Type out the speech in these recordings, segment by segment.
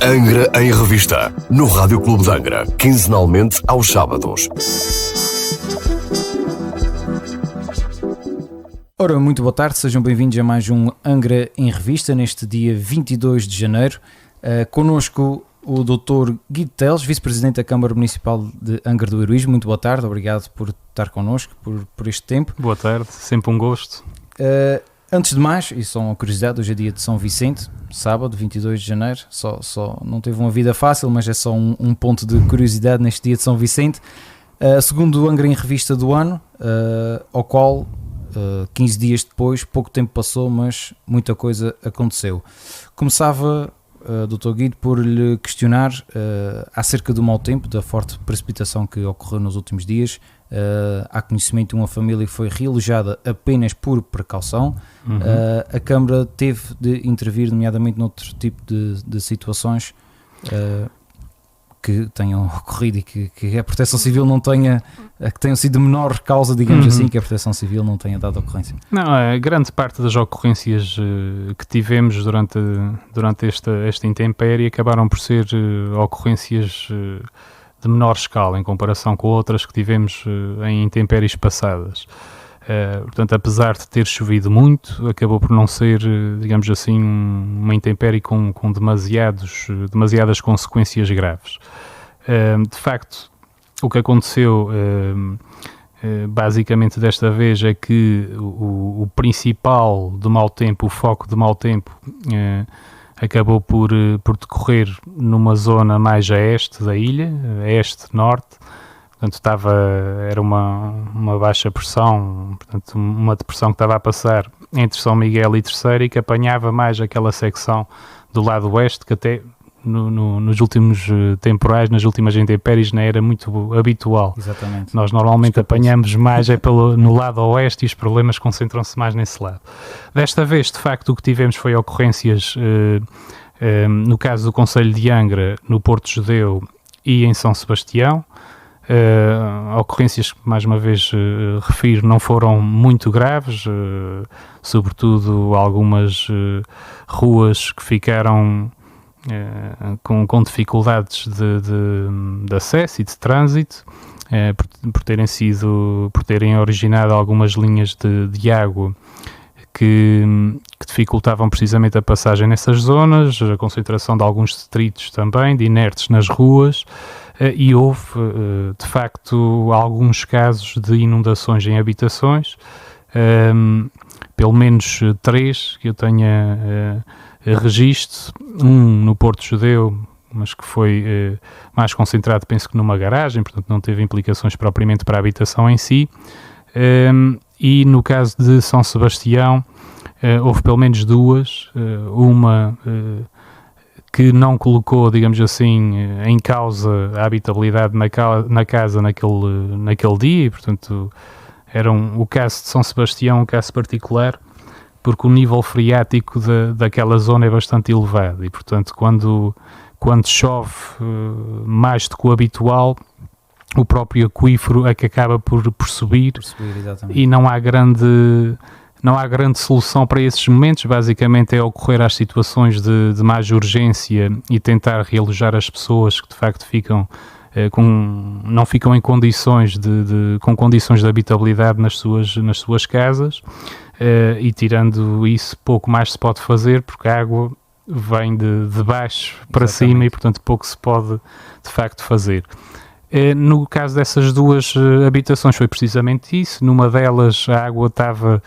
Angra em Revista, no Rádio Clube de Angra, quinzenalmente aos sábados. Ora, muito boa tarde, sejam bem-vindos a mais um Angra em Revista, neste dia 22 de janeiro. Connosco o Dr. Guido Teles, Vice-Presidente da Câmara Municipal de Angra do Heroísmo. Muito boa tarde, obrigado por estar connosco, por este tempo. Boa tarde, sempre um gosto. Antes de mais, e só uma curiosidade, hoje é dia de São Vicente, sábado, 22 de janeiro, só não teve uma vida fácil, mas é só um ponto de curiosidade neste dia de São Vicente. Segundo o Angra em Revista do ano, ao qual 15 dias depois, pouco tempo passou, mas muita coisa aconteceu. Começava, Dr. Guido, por lhe questionar acerca do mau tempo, da forte precipitação que ocorreu nos últimos dias. Há conhecimento de uma família que foi realojada apenas por precaução. A Câmara teve de intervir, nomeadamente noutro tipo de situações que tenham ocorrido e que a Proteção Civil não tenha, que tenham sido de menor causa, digamos assim, que a Proteção Civil não tenha dado ocorrência. Não, a grande parte das ocorrências que tivemos durante esta intempérie acabaram por ser ocorrências de menor escala em comparação com outras que tivemos em intempéries passadas. Portanto, apesar de ter chovido muito, acabou por não ser, digamos assim, uma intempérie com demasiadas consequências graves. De facto, o que aconteceu basicamente desta vez é que o principal do mau tempo, o foco do mau tempo, acabou por decorrer numa zona mais a este da ilha, a este-norte. Portanto, era uma baixa pressão, portanto, uma depressão que estava a passar entre São Miguel e Terceira e que apanhava mais aquela secção do lado oeste, que até nos últimos temporais, nas últimas intempéries, não era muito habitual. Exatamente. Nós normalmente apanhamos mais no lado oeste e os problemas concentram-se mais nesse lado. Desta vez, de facto, o que tivemos foi ocorrências, no caso do Concelho de Angra, no Porto Judeu e em São Sebastião. Ocorrências que, mais uma vez refiro, não foram muito graves, sobretudo algumas ruas que ficaram com dificuldades de acesso e de trânsito, por terem originado algumas linhas de água que dificultavam precisamente a passagem nessas zonas, a concentração de alguns detritos também, de inertes nas ruas. E houve, de facto, alguns casos de inundações em habitações, pelo menos 3 que eu tenha registro, um no Porto Judeu, mas que foi mais concentrado, penso que numa garagem, portanto não teve implicações propriamente para a habitação em si, e no caso de São Sebastião houve pelo menos 2, uma que não colocou, digamos assim, em causa a habitabilidade na casa naquele dia, e, portanto, o caso de São Sebastião, um caso particular, porque o nível freático daquela zona é bastante elevado, e, portanto, quando chove mais do que o habitual, o próprio aquífero é que acaba por subir e não há grande solução para esses momentos. Basicamente é ocorrer às situações de mais urgência e tentar realojar as pessoas que de facto não ficam em condições com condições de habitabilidade nas suas casas, e tirando isso pouco mais se pode fazer, porque a água vem de baixo para cima e portanto pouco se pode de facto fazer. No caso dessas 2 habitações foi precisamente isso. Numa delas a água estava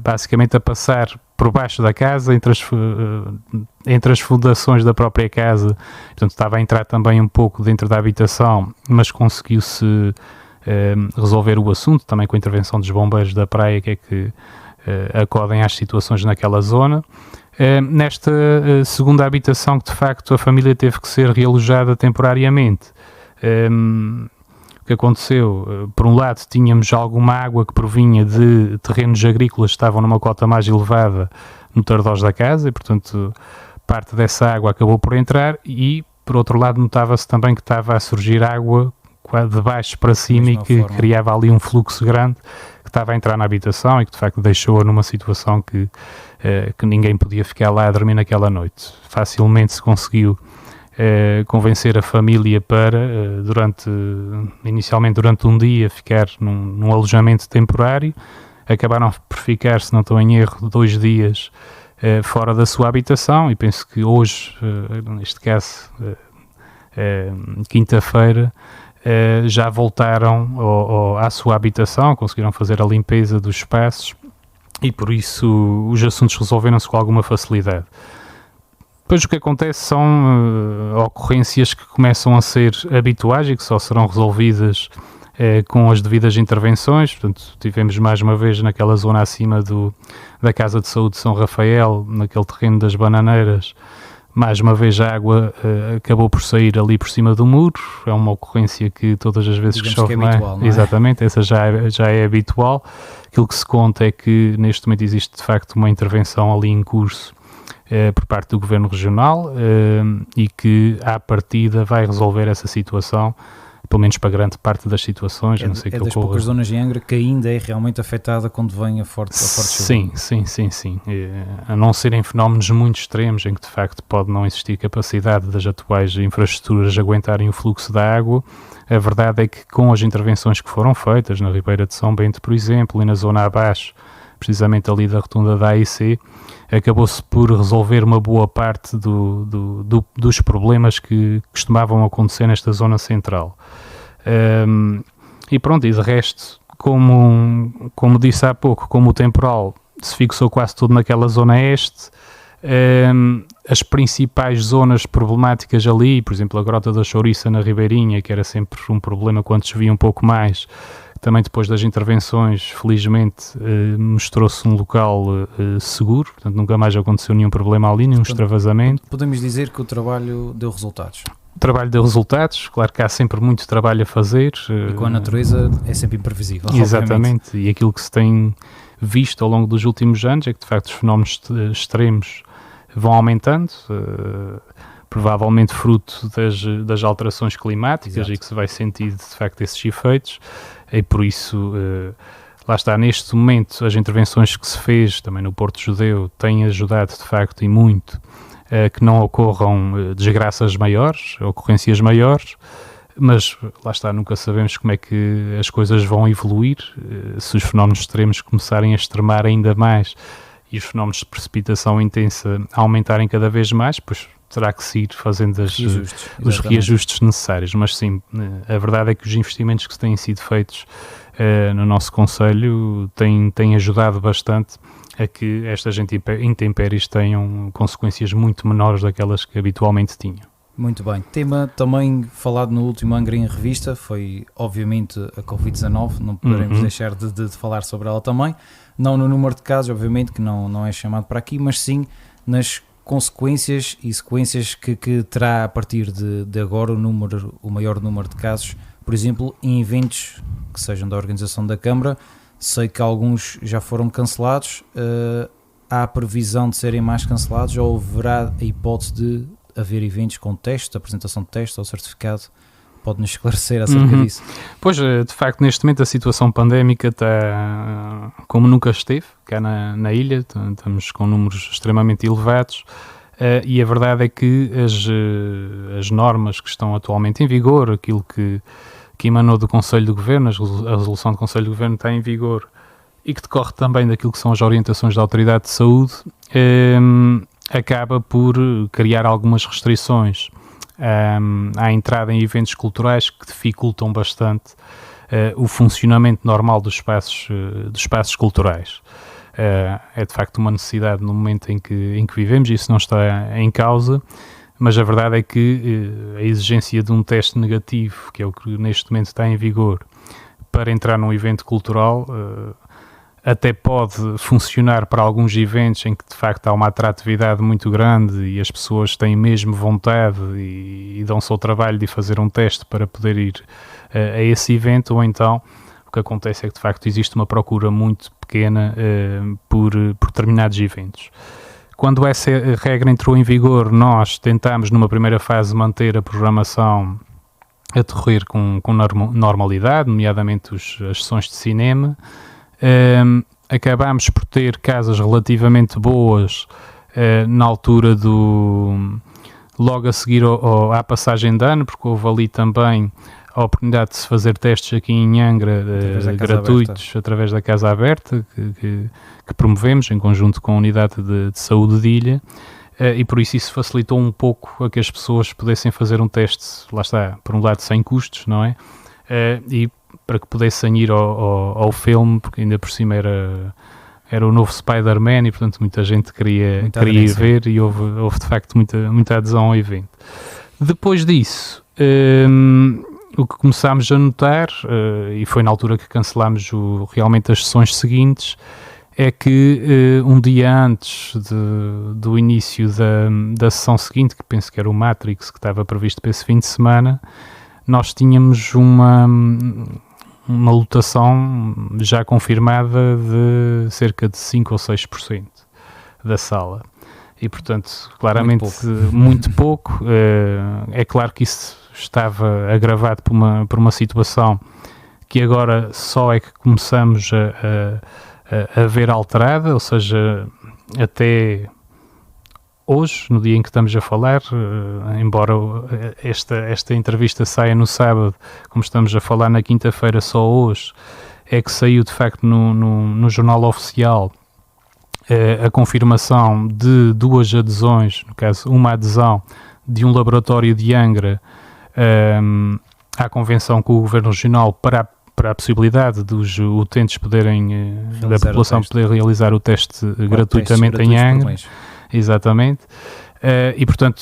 basicamente a passar por baixo da casa, entre as fundações da própria casa, portanto estava a entrar também um pouco dentro da habitação, mas conseguiu-se resolver o assunto, também com a intervenção dos bombeiros da praia, que é que acodem às situações naquela zona. Nesta segunda habitação, que de facto a família teve que ser realojada temporariamente, o que aconteceu, por um lado tínhamos alguma água que provinha de terrenos agrícolas que estavam numa cota mais elevada no Tardós da casa e portanto parte dessa água acabou por entrar, e por outro lado notava-se também que estava a surgir água de baixo para cima e que criava ali um fluxo grande que estava a entrar na habitação e que de facto deixou-a numa situação que que ninguém podia ficar lá a dormir naquela noite. Facilmente se conseguiu convencer a família para, inicialmente durante um dia, ficar num alojamento temporário. Acabaram por ficar, se não estou em erro, 2 dias fora da sua habitação, e penso que hoje, neste caso, quinta-feira, já voltaram à sua habitação, conseguiram fazer a limpeza dos espaços, e por isso os assuntos resolveram-se com alguma facilidade. Depois o que acontece são ocorrências que começam a ser habituais e que só serão resolvidas com as devidas intervenções. Portanto, tivemos mais uma vez naquela zona acima da Casa de Saúde de São Rafael, naquele terreno das Bananeiras, mais uma vez a água acabou por sair ali por cima do muro. É uma ocorrência que todas as vezes que chove, é habitual, não é? Exatamente, essa já é habitual. Aquilo que se conta é que neste momento existe de facto uma intervenção ali em curso por parte do Governo Regional e que à partida vai resolver essa situação, pelo menos para grande parte das situações. Não sei é das poucas zonas de Angra que ainda é realmente afetada quando vem a forte chuva. Sim. A não serem fenómenos muito extremos em que de facto pode não existir capacidade das atuais infraestruturas aguentarem o fluxo da água, a verdade é que com as intervenções que foram feitas na Ribeira de São Bento, por exemplo, e na zona abaixo, precisamente ali da rotunda da AIC, acabou-se por resolver uma boa parte dos problemas que costumavam acontecer nesta zona central. E pronto, e de resto, como disse há pouco, como o temporal se fixou quase tudo naquela zona este, as principais zonas problemáticas ali, por exemplo a Grota da Chouriça na Ribeirinha, que era sempre um problema quando chovia um pouco mais, também depois das intervenções, felizmente, mostrou-se um local seguro, portanto nunca mais aconteceu nenhum problema ali, nenhum extravasamento. Podemos dizer que o trabalho deu resultados. O trabalho deu resultados, claro que há sempre muito trabalho a fazer. E com a natureza é sempre imprevisível. Exatamente, e aquilo que se tem visto ao longo dos últimos anos é que de facto os fenómenos extremos vão aumentando, provavelmente fruto das alterações climáticas. Exato. E que se vai sentir de facto esses efeitos, e por isso lá está, neste momento as intervenções que se fez também no Porto Judeu têm ajudado de facto e muito que não ocorram desgraças maiores, ocorrências maiores, mas lá está, nunca sabemos como é que as coisas vão evoluir, se os fenómenos extremos começarem a extremar ainda mais e os fenómenos de precipitação intensa aumentarem cada vez mais, pois terá que se ir fazendo os reajustes necessários. Mas sim, a verdade é que os investimentos que têm sido feitos no nosso concelho têm ajudado bastante a que estas intempéries tenham consequências muito menores daquelas que habitualmente tinham. Muito bem. Tema também falado no último Angra em Revista foi, obviamente, a Covid-19. Não poderemos deixar de falar sobre ela também. Não no número de casos, obviamente, que não é chamado para aqui, mas sim nas consequências e sequências que terá a partir de agora o maior número de casos. Por exemplo, em eventos que sejam da organização da Câmara, sei que alguns já foram cancelados. Há a previsão de serem mais cancelados ou haverá a hipótese de haver eventos com teste, apresentação de teste ou certificado? Pode-nos esclarecer acerca disso? Pois, de facto, neste momento a situação pandémica está como nunca esteve cá na ilha. Estamos com números extremamente elevados e a verdade é que as normas que estão atualmente em vigor, aquilo que emanou do Conselho de Governo, a resolução do Conselho de Governo está em vigor e que decorre também daquilo que são as orientações da Autoridade de Saúde, acaba por criar algumas restrições à entrada em eventos culturais que dificultam bastante o funcionamento normal dos espaços culturais. É de facto uma necessidade no momento em que vivemos, isso não está em causa, mas a verdade é que a exigência de um teste negativo, que é o que neste momento está em vigor, para entrar num evento cultural, até pode funcionar para alguns eventos em que de facto há uma atratividade muito grande e as pessoas têm mesmo vontade e dão-se ao trabalho de fazer um teste para poder ir a esse evento, ou então o que acontece é que de facto existe uma procura muito pequena por determinados eventos. Quando essa regra entrou em vigor, nós tentámos numa primeira fase manter a programação a decorrer com normalidade, nomeadamente as sessões de cinema. acabámos por ter casas relativamente boas na altura logo a seguir à passagem de ano, porque houve ali também a oportunidade de se fazer testes aqui em Angra gratuitos através da Casa Aberta que promovemos em conjunto com a Unidade de Saúde de Ilha, e por isso facilitou um pouco a que as pessoas pudessem fazer um teste, lá está, por um lado sem custos, não é? E para que pudessem ir ao filme, porque ainda por cima era o novo Spider-Man e portanto muita gente queria ir ver, e houve de facto muita adesão ao evento. Depois disso, o que começámos a notar, e foi na altura que cancelámos realmente as sessões seguintes, é que um dia antes do início da sessão seguinte, que penso que era o Matrix, que estava previsto para esse fim de semana, nós tínhamos uma lotação já confirmada de cerca de 5 ou 6% da sala. E, portanto, claramente muito pouco. É claro que isso estava agravado por uma situação que agora só é que começamos a ver alterada, ou seja, até hoje, no dia em que estamos a falar, embora esta entrevista saia no sábado, como estamos a falar na quinta-feira, só hoje é que saiu de facto no jornal oficial a confirmação de 2 adesões, no caso uma adesão de um laboratório de Angra à convenção com o Governo Regional para a possibilidade dos utentes poderem, da população poder realizar o teste gratuitamente em Angra. Exatamente. E portanto,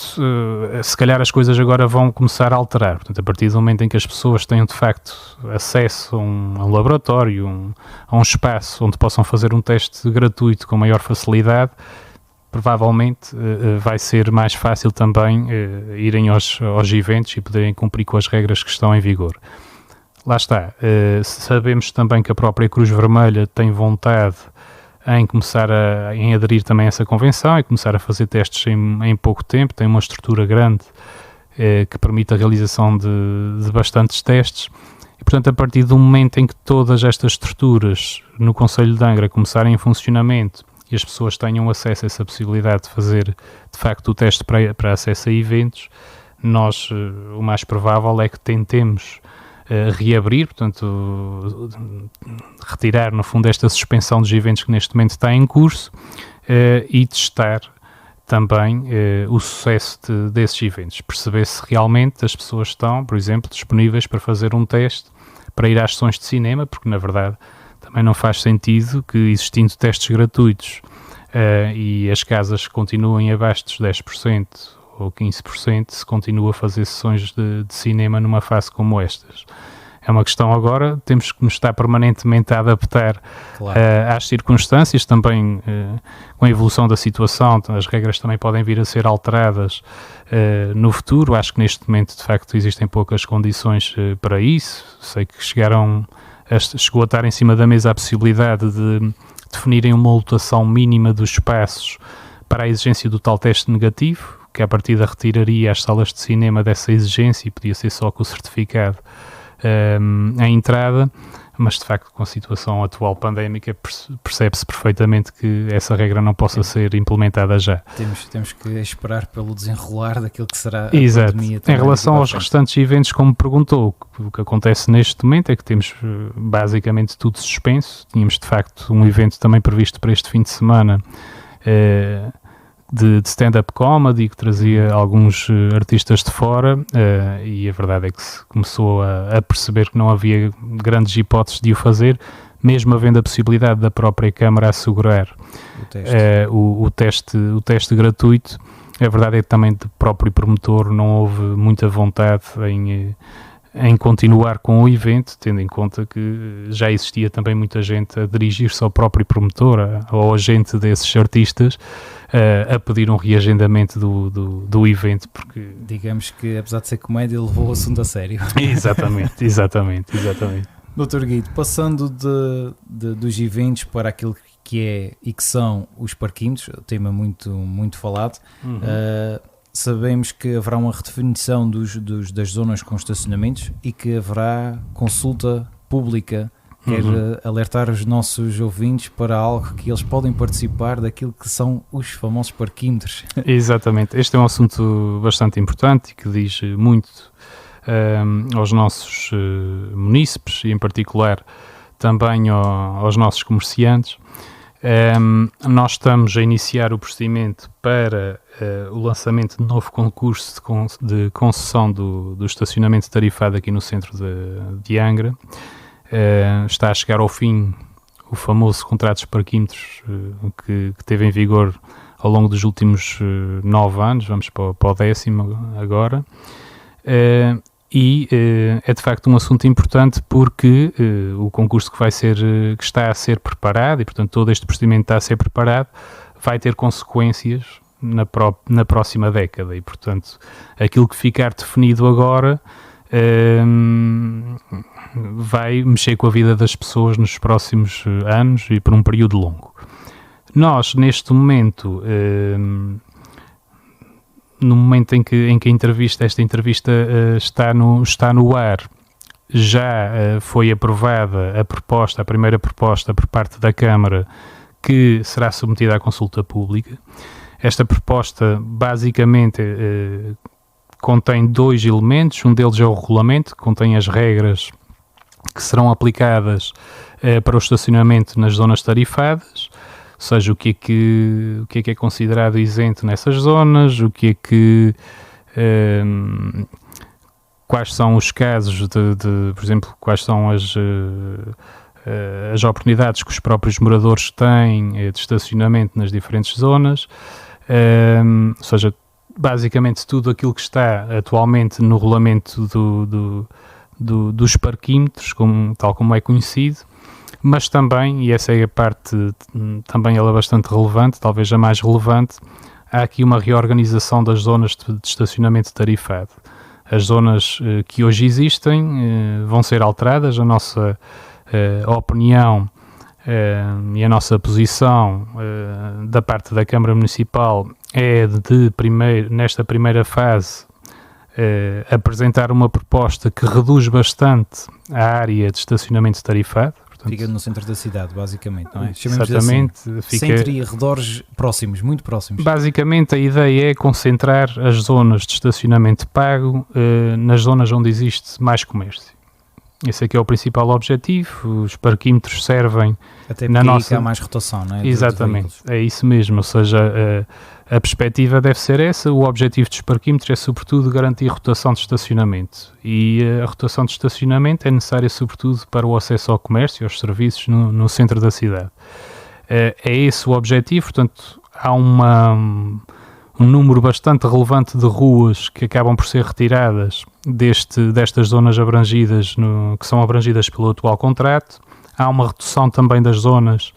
se calhar as coisas agora vão começar a alterar. Portanto, a partir do momento em que as pessoas tenham de facto acesso a um laboratório, a um espaço onde possam fazer um teste gratuito com maior facilidade, provavelmente vai ser mais fácil também irem aos eventos e poderem cumprir com as regras que estão em vigor. Lá está. Sabemos também que a própria Cruz Vermelha tem vontade em começar em aderir também a essa convenção e começar a fazer testes em pouco tempo. Tem uma estrutura grande que permite a realização de bastantes testes. E, portanto, a partir do momento em que todas estas estruturas no Concelho de Angra começarem em funcionamento e as pessoas tenham acesso a essa possibilidade de fazer, de facto, o teste para acesso a eventos, nós, o mais provável é que tentemos reabrir, portanto, retirar, no fundo, esta suspensão dos eventos que neste momento está em curso e testar também o sucesso desses eventos. Perceber se realmente as pessoas estão, por exemplo, disponíveis para fazer um teste para ir às sessões de cinema, porque, na verdade, também não faz sentido que, existindo testes gratuitos e as casas continuem abaixo dos 10% ou 15%, se continua a fazer sessões de cinema numa fase como estas. É uma questão agora, temos que nos estar permanentemente a adaptar às circunstâncias, também com a evolução da situação, as regras também podem vir a ser alteradas no futuro. Acho que neste momento, de facto, existem poucas condições para isso. Sei que chegou a estar em cima da mesa a possibilidade de definirem uma lotação mínima dos espaços para a exigência do tal teste negativo, que à partida retiraria as salas de cinema dessa exigência e podia ser só com o certificado à entrada, mas de facto com a situação atual pandémica percebe-se perfeitamente que essa regra não possa ser implementada já. Temos que esperar pelo desenrolar daquilo que será a pandemia. Em relação aos restantes eventos, como me perguntou, o que acontece neste momento é que temos basicamente tudo suspenso. Tínhamos de facto um evento também previsto para este fim de semana de stand-up comedy, que trazia alguns artistas de fora, e a verdade é que se começou a perceber que não havia grandes hipóteses de o fazer, mesmo havendo a possibilidade da própria Câmara assegurar o teste gratuito. A verdade é que também do próprio promotor não houve muita vontade em continuar com o evento, tendo em conta que já existia também muita gente a dirigir-se ao próprio promotor, ao agente desses artistas, a pedir um reagendamento do evento, porque... Digamos que, apesar de ser comédia, levou o assunto a sério. Exatamente. Dr. Guido, passando dos eventos para aquilo que é e que são os parquímetros, tema muito, muito falado, sabemos que haverá uma redefinição das zonas com estacionamentos e que haverá consulta pública quero alertar os nossos ouvintes para algo que eles podem participar daquilo que são os famosos parquímetros. Exatamente, este é um assunto bastante importante e que diz muito aos nossos munícipes e em particular também aos nossos comerciantes. Nós estamos a iniciar o procedimento para o lançamento de novo concurso de concessão do estacionamento tarifado aqui no centro de Angra. Está a chegar ao fim o famoso contrato dos parquímetros que teve em vigor ao longo dos últimos 9 anos, vamos para o 10º agora. E é de facto um assunto importante porque o concurso que está a ser preparado, e portanto todo este procedimento está a ser preparado, vai ter consequências na próxima década, e portanto aquilo que ficar definido agora vai mexer com a vida das pessoas nos próximos anos e por um período longo. Nós neste momento, no momento em que esta entrevista está no ar, já foi aprovada a primeira proposta por parte da Câmara, que será submetida à consulta pública. Esta proposta basicamente contém 2 elementos, um deles é o regulamento, que contém as regras que serão aplicadas para o estacionamento nas zonas tarifadas, ou seja, o que é considerado isento nessas zonas, quais são os casos por exemplo, quais são as oportunidades que os próprios moradores têm de estacionamento nas diferentes zonas, ou seja, basicamente tudo aquilo que está atualmente no regulamento dos parquímetros, tal como é conhecido. Mas também, e essa é a parte também ela bastante relevante, talvez a mais relevante, há aqui uma reorganização das zonas de estacionamento tarifado. As zonas que hoje existem vão ser alteradas. A nossa opinião e a nossa posição da parte da Câmara Municipal é nesta primeira fase, apresentar uma proposta que reduz bastante a área de estacionamento tarifado. Portanto, fica no centro da cidade, basicamente, não é? Exatamente. Assim, centro e arredores próximos, muito próximos. Basicamente, a ideia é concentrar as zonas de estacionamento pago nas zonas onde existe mais comércio. Esse aqui é o principal objetivo. Os parquímetros servem até na nossa... há mais rotação, não é? Exatamente, é isso mesmo. Ou seja, a perspectiva deve ser essa. O objetivo dos parquímetros é, sobretudo, garantir rotação de estacionamento. E a rotação de estacionamento é necessária, sobretudo, para o acesso ao comércio e aos serviços no centro da cidade. É esse o objetivo. Portanto, há um número bastante relevante de ruas que acabam por ser retiradas destas zonas abrangidas, que são abrangidas pelo atual contrato. Há uma redução também das zonas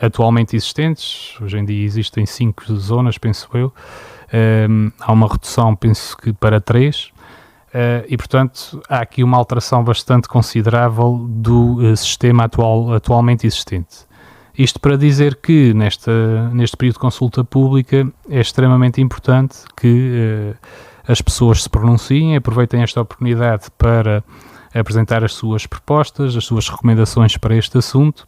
atualmente existentes. Hoje em dia existem 5 zonas, penso eu. Há uma redução, penso que para 3. E, portanto, há aqui uma alteração bastante considerável do sistema atualmente existente. Isto para dizer que neste período de consulta pública é extremamente importante que as pessoas se pronunciem, aproveitem esta oportunidade para apresentar as suas propostas, as suas recomendações para este assunto,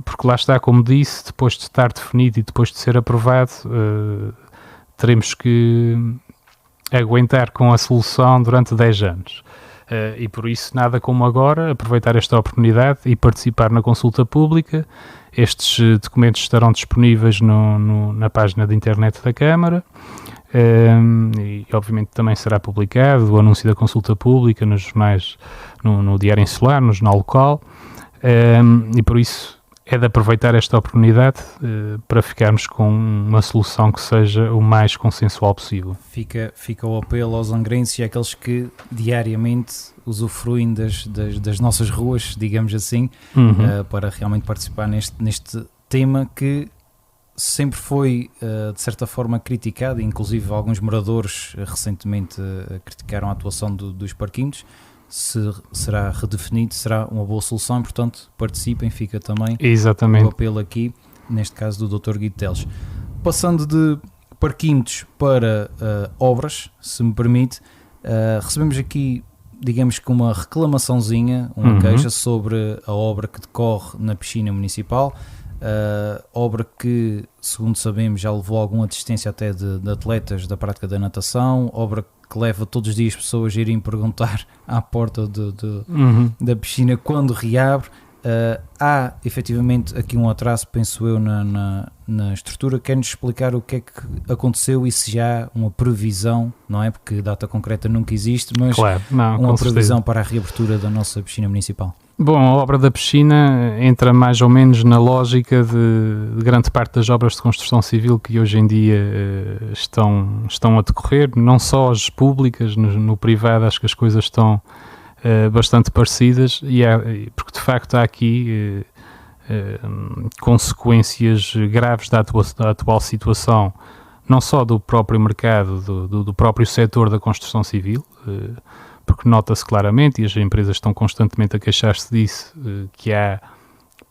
porque lá está, como disse, depois de estar definido e depois de ser aprovado, teremos que aguentar com a solução durante 10 anos. E por isso, nada como agora, aproveitar esta oportunidade e participar na consulta pública. Estes documentos estarão disponíveis na página de internet da Câmara e obviamente também será publicado o anúncio da consulta pública nos jornais, no Diário Insular, no jornal local, e por isso é de aproveitar esta oportunidade para ficarmos com uma solução que seja o mais consensual possível. Fica o apelo aos angrenses e àqueles que diariamente usufruem das nossas ruas, digamos assim, para realmente participar neste tema que sempre foi, de certa forma, criticado. Inclusive alguns moradores recentemente criticaram a atuação dos parquímetros. Se será redefinido, será uma boa solução, e, portanto, participem, fica também Exatamente. o apelo aqui, neste caso do Dr. Guido Teles. Passando de parquímetros para obras, se me permite, recebemos aqui digamos que uma reclamaçãozinha, uma queixa sobre a obra que decorre na piscina municipal, obra que, segundo sabemos, já levou alguma assistência até de atletas da prática da natação, obra que leva todos os dias pessoas a irem perguntar à porta da piscina quando reabre. Há efetivamente aqui um atraso, penso eu, na estrutura. Quer-nos explicar o que é que aconteceu e se já há uma previsão, não é? Porque data concreta nunca existe, mas claro, uma previsão para a reabertura da nossa piscina municipal. Bom, a obra da piscina entra mais ou menos na lógica de grande parte das obras de construção civil que hoje em dia estão a decorrer, não só as públicas, no privado acho que as coisas estão bastante parecidas, porque de facto há aqui consequências graves da atual situação, não só do próprio mercado, do próprio setor da construção civil, porque nota-se claramente, e as empresas estão constantemente a queixar-se disso, que há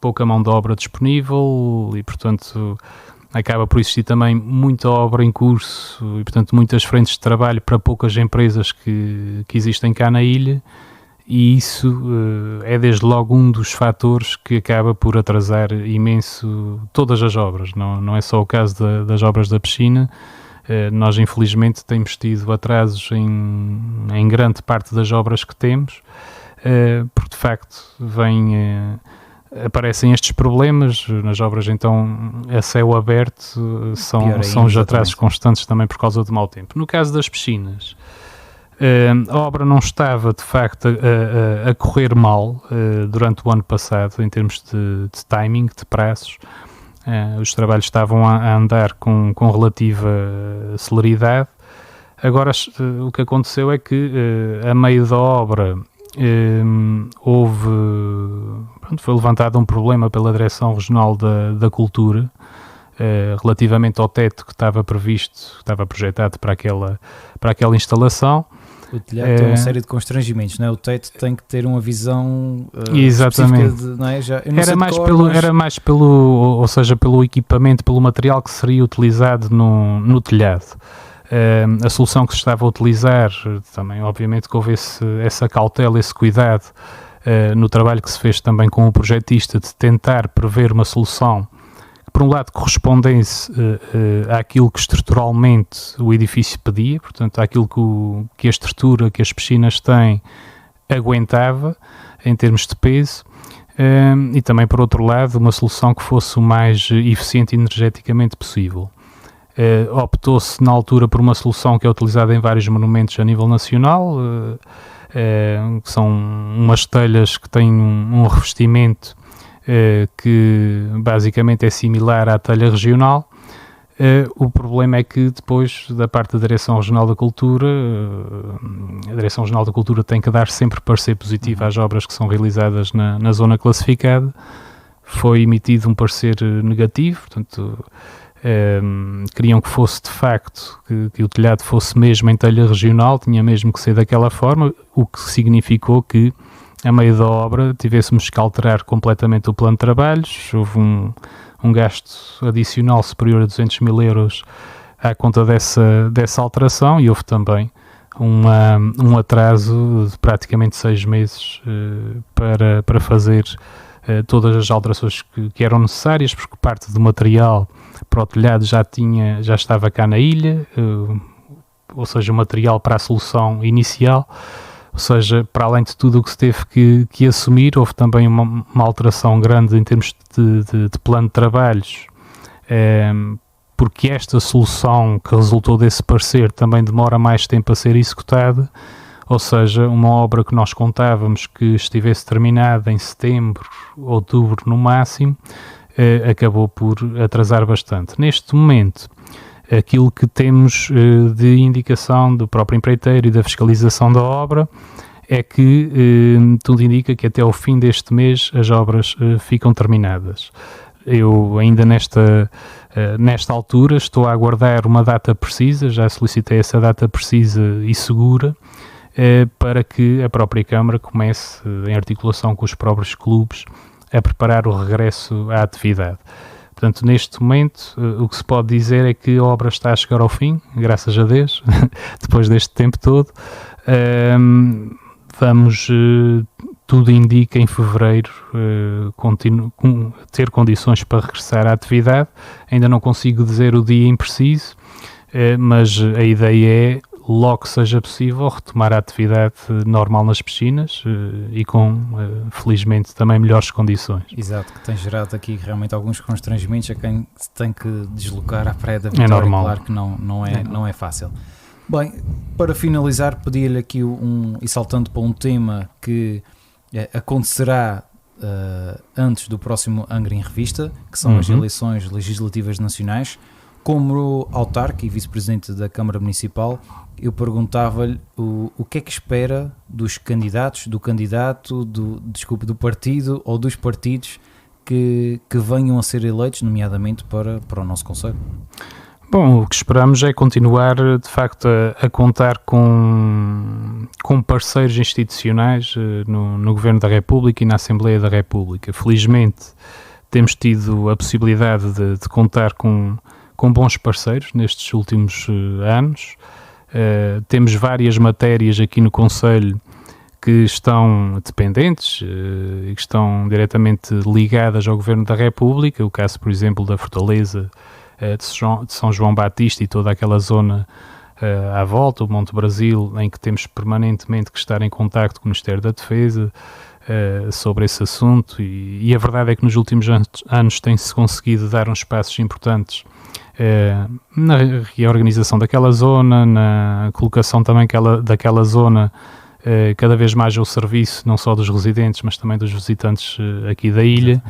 pouca mão de obra disponível e, portanto, acaba por existir também muita obra em curso e, portanto, muitas frentes de trabalho para poucas empresas que existem cá na ilha, e isso é desde logo um dos fatores que acaba por atrasar imenso todas as obras, não é só o caso das obras da piscina. Nós infelizmente temos tido atrasos em grande parte das obras que temos, porque de facto aparecem estes problemas nas obras, então a céu aberto são os atrasos constantes também por causa do mau tempo. No caso das piscinas, a obra não estava de facto a correr mal durante o ano passado em termos de timing, de prazos. Os trabalhos estavam a andar com relativa celeridade. Agora o que aconteceu é que a meio da obra foi levantado um problema pela Direção Regional da Cultura relativamente ao teto que estava previsto, que estava projetado para aquela instalação. O telhado tem uma série de constrangimentos, não é? O teto tem que ter uma visão exatamente. Não é? Era mais pelo equipamento, pelo material que seria utilizado no telhado. A solução que se estava a utilizar, também obviamente que houve essa cautela, esse cuidado no trabalho que se fez também com o projetista de tentar prever uma solução que por um lado correspondesse àquilo que estruturalmente o edifício pedia, portanto àquilo que a estrutura que as piscinas têm aguentava em termos de peso, e também por outro lado uma solução que fosse o mais eficiente energeticamente possível. Optou-se na altura por uma solução que é utilizada em vários monumentos a nível nacional, que são umas telhas que têm um revestimento que basicamente é similar à telha regional. O problema é que depois da parte da Direção Regional da Cultura, a Direção Regional da Cultura tem que dar sempre parecer positivo às obras que são realizadas na zona classificada. Foi emitido um parecer negativo, portanto queriam que fosse de facto, que o telhado fosse mesmo em telha regional, tinha mesmo que ser daquela forma, o que significou que a meio da obra tivéssemos que alterar completamente o plano de trabalhos. Houve um gasto adicional superior a 200 mil euros à conta dessa alteração, e houve também um atraso de praticamente 6 meses para fazer todas as alterações que eram necessárias, porque parte do material para o telhado já estava cá na ilha, ou seja, o material para a solução inicial. Ou seja, para além de tudo o que se teve que assumir, houve também uma alteração grande em termos de plano de trabalhos, porque esta solução que resultou desse parecer também demora mais tempo a ser executada. Ou seja, uma obra que nós contávamos que estivesse terminada em setembro, outubro no máximo, acabou por atrasar bastante. Neste momento, aquilo que temos de indicação do próprio empreiteiro e da fiscalização da obra é que tudo indica que até ao fim deste mês as obras ficam terminadas. Eu ainda nesta altura estou a aguardar uma data precisa, já solicitei essa data precisa e segura, para que a própria Câmara comece, em articulação com os próprios clubes, a preparar o regresso à atividade. Portanto, neste momento, o que se pode dizer é que a obra está a chegar ao fim, graças a Deus, depois deste tempo todo. vamos, tudo indica, em fevereiro ter condições para regressar à atividade. Ainda não consigo dizer o dia impreciso, mas a ideia é, logo que seja possível, retomar a atividade normal nas piscinas e com, felizmente, também melhores condições. Exato, que tem gerado aqui realmente alguns constrangimentos a quem se tem que deslocar à Praia da Vitória. É normal. Claro que não é fácil. Bem, para finalizar, pedi-lhe aqui e saltando para um tema que acontecerá antes do próximo Angra em Revista, que são as eleições legislativas nacionais. Como autarca e vice-presidente da Câmara Municipal, eu perguntava-lhe o que é que espera dos candidatos, do partido ou dos partidos que venham a ser eleitos, nomeadamente para o nosso concelho. Bom, o que esperamos é continuar, de facto, a contar com parceiros institucionais no Governo da República e na Assembleia da República. Felizmente, temos tido a possibilidade de contar com bons parceiros nestes últimos anos. Temos várias matérias aqui no Concelho que estão dependentes e que estão diretamente ligadas ao Governo da República. O caso, por exemplo, da Fortaleza de São João Batista e toda aquela zona à volta, o Monte Brasil, em que temos permanentemente que estar em contacto com o Ministério da Defesa sobre esse assunto, e a verdade é que nos últimos anos tem-se conseguido dar uns passos importantes na reorganização daquela zona, na colocação também daquela zona cada vez mais ao serviço não só dos residentes, mas também dos visitantes aqui da ilha.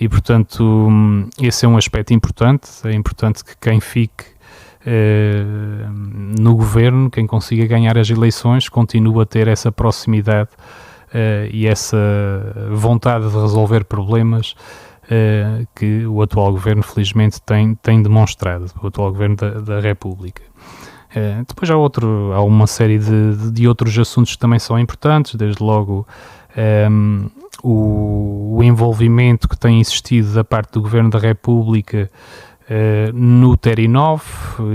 E, portanto, esse é um aspecto importante. É importante que quem fique no governo, quem consiga ganhar as eleições, continue a ter essa proximidade e essa vontade de resolver problemas que o atual governo, felizmente, tem demonstrado, o atual governo da República. Depois há uma série de outros assuntos que também são importantes, desde logo o envolvimento que tem existido da parte do Governo da República no Terinov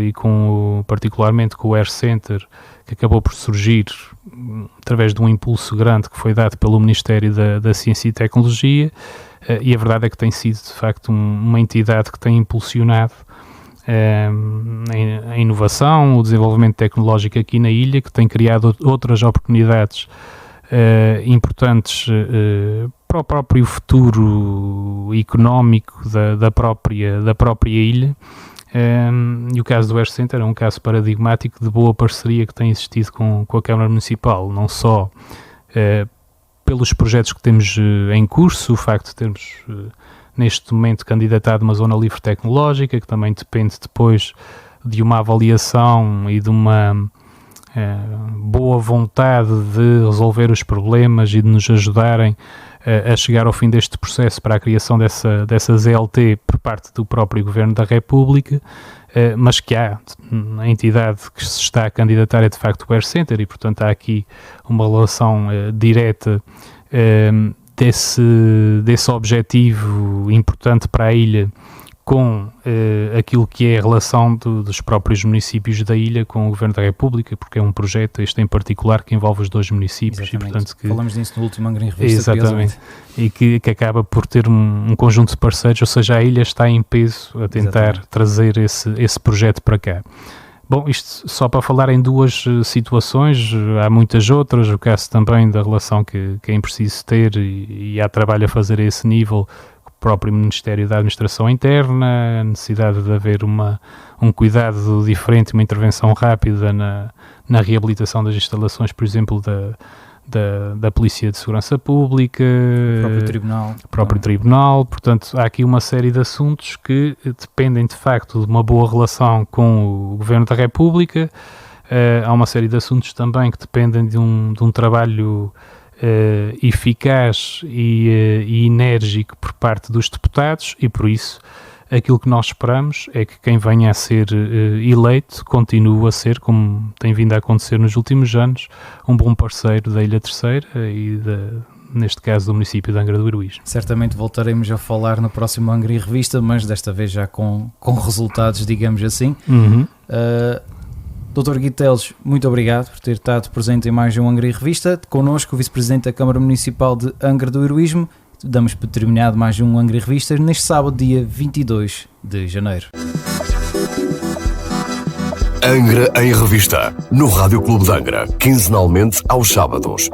e particularmente com o Air Center, que acabou por surgir através de um impulso grande que foi dado pelo Ministério da Ciência e Tecnologia, e a verdade é que tem sido, de facto, uma entidade que tem impulsionado a inovação, o desenvolvimento tecnológico aqui na ilha, que tem criado outras oportunidades importantes para o próprio futuro económico da própria ilha. E o caso do Air Center é um caso paradigmático de boa parceria que tem existido com a Câmara Municipal, não só pelos projetos que temos em curso, o facto de termos neste momento candidatado uma zona livre tecnológica, que também depende depois de uma avaliação e de uma boa vontade de resolver os problemas e de nos ajudarem a chegar ao fim deste processo para a criação dessa ZLT por parte do próprio Governo da República, mas que a entidade que se está a candidatar é de facto o Air Center, e portanto há aqui uma relação direta desse objetivo importante para a ilha com aquilo que é a relação dos próprios municípios da ilha com o Governo da República, porque é um projeto, este em particular, que envolve os dois municípios. Exatamente. E, portanto, falamos disso no último Angra em Revista. Exatamente. E que acaba por ter um conjunto de parceiros, ou seja, a ilha está em peso a tentar trazer esse projeto para cá. Bom, isto só para falar em duas situações, há muitas outras, o caso também da relação que é preciso ter e há trabalho a fazer a esse nível, próprio Ministério da Administração Interna, a necessidade de haver um cuidado diferente, uma intervenção rápida na reabilitação das instalações, por exemplo, da Polícia de Segurança Pública, o próprio Tribunal. Portanto, há aqui uma série de assuntos que dependem, de facto, de uma boa relação com o Governo da República. Há uma série de assuntos também que dependem de um trabalho eficaz e enérgico por parte dos deputados, e por isso aquilo que nós esperamos é que quem venha a ser eleito continue a ser, como tem vindo a acontecer nos últimos anos, um bom parceiro da Ilha Terceira e neste caso do município de Angra do Heroísmo. Certamente voltaremos a falar no próximo Angra em Revista, mas desta vez já com resultados, digamos assim. Dr. Guido Teles, muito obrigado por ter estado presente em mais um Angra em Revista. Connosco, o Vice-Presidente da Câmara Municipal de Angra do Heroísmo. Damos por terminado mais um Angra em Revista neste sábado, dia 22 de janeiro. Angra em Revista, no Rádio Clube de Angra, quinzenalmente aos sábados.